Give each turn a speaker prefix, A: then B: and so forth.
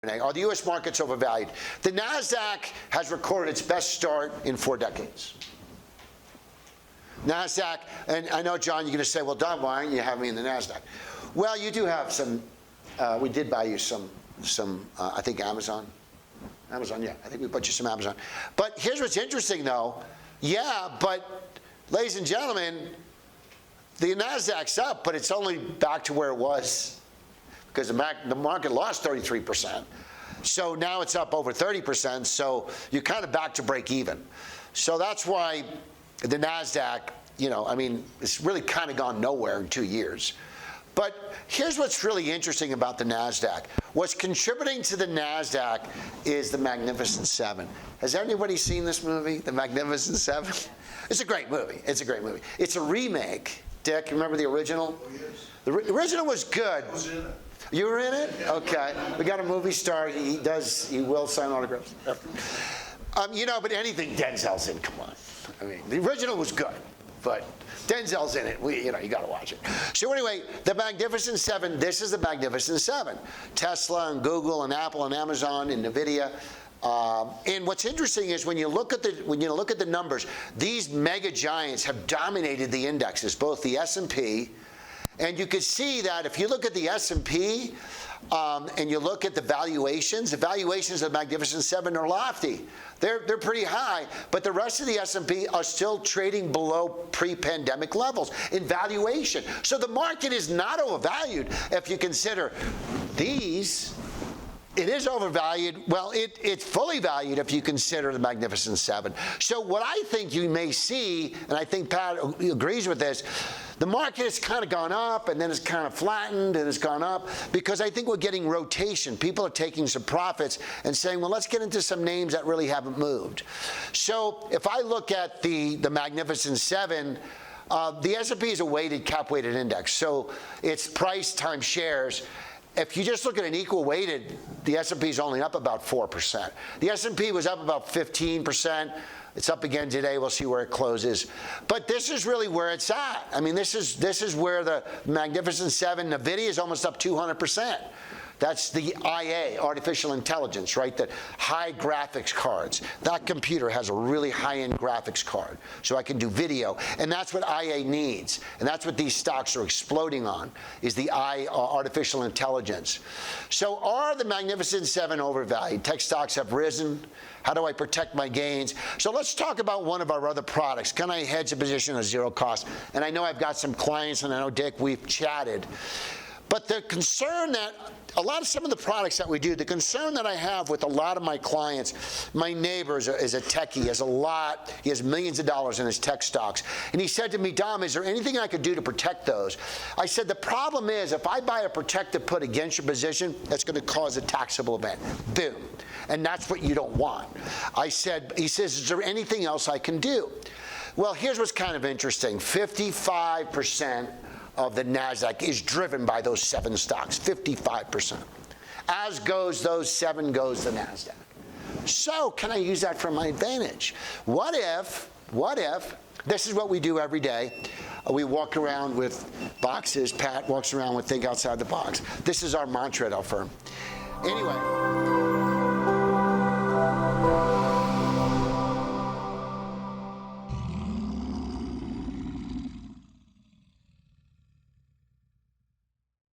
A: Are the US markets overvalued? The NASDAQ has recorded its best start in 4 decades. NASDAQ, and I know, John, you're going to say, well, Don, why aren't you having me in the NASDAQ? Well, you do have some, we did buy you some I think Amazon. Amazon, yeah, I think we bought you some Amazon. But here's what's interesting, though. Yeah, but ladies and gentlemen, the NASDAQ's up, but it's only back to where it was because the market lost 33%. So now it's up over 30%, so you're kind of back to break even. So that's why the NASDAQ, you know, I mean, it's really kind of gone nowhere in 2 years. But here's what's really interesting about the NASDAQ. What's contributing to the NASDAQ is the Magnificent Seven. Has anybody seen this movie, The Magnificent Seven? It's a great movie. It's a great movie. It's a remake. Dick, remember the original? Oh, yes. The original was good. I was in it. You were in it? Okay. We got a movie star. He will sign autographs. You know, but anything Denzel's in, come on. I mean, the original was good, but Denzel's in it. You know, you got to watch it. So anyway, the Magnificent Seven. This is the Magnificent Seven: Tesla and Google and Apple and Amazon and Nvidia. And what's interesting is when you look at the numbers, these mega giants have dominated the indexes, both the S&P. And you can see that if you look at the S&P and you look at the valuations of the Magnificent Seven are lofty. They're pretty high, but the rest of the S&P are still trading below pre-pandemic levels in valuation. So the market is not overvalued if you consider these. It is overvalued. Well, it's fully valued if you consider the Magnificent Seven. So what I think you may see, and I think Pat agrees with this, the market has kind of gone up and then it's kind of flattened and it's gone up because I think we're getting rotation. People are taking some profits and saying, well, let's get into some names that really haven't moved. So if I look at the Magnificent Seven, the S&P is a cap-weighted index. So it's price times shares. If you just look at an equal weighted, the S&P is only up about 4%. The S&P was up about 15%. It's up again today. We'll see where it closes. But this is really where it's at. I mean, this is where the Magnificent Seven, Nvidia is almost up 200%. That's the IA, artificial intelligence, right? The high graphics cards. That computer has a really high-end graphics card, so I can do video. And that's what IA needs. And that's what these stocks are exploding on, is the artificial intelligence. So are the Magnificent Seven overvalued? Tech stocks have risen. How do I protect my gains? So let's talk about one of our other products. Can I hedge a position at zero cost? And I know I've got some clients, and I know, Dick, we've chatted. But the concern that some of the products that we do, the concern that I have with a lot of my clients, my neighbor is a techie, he has millions of dollars in his tech stocks. And he said to me, Dom, is there anything I could do to protect those? I said, the problem is if I buy a protective put against your position, that's going to cause a taxable event. Boom. And that's what you don't want. He says, is there anything else I can do? Well, here's what's kind of interesting. 55% of the NASDAQ is driven by those 7 stocks, 55%. As goes those 7 goes the NASDAQ. So can I use that for my advantage? What if, this is what we do every day. We walk around with boxes. Pat walks around with think outside the box. This is our mantra at our firm. Anyway.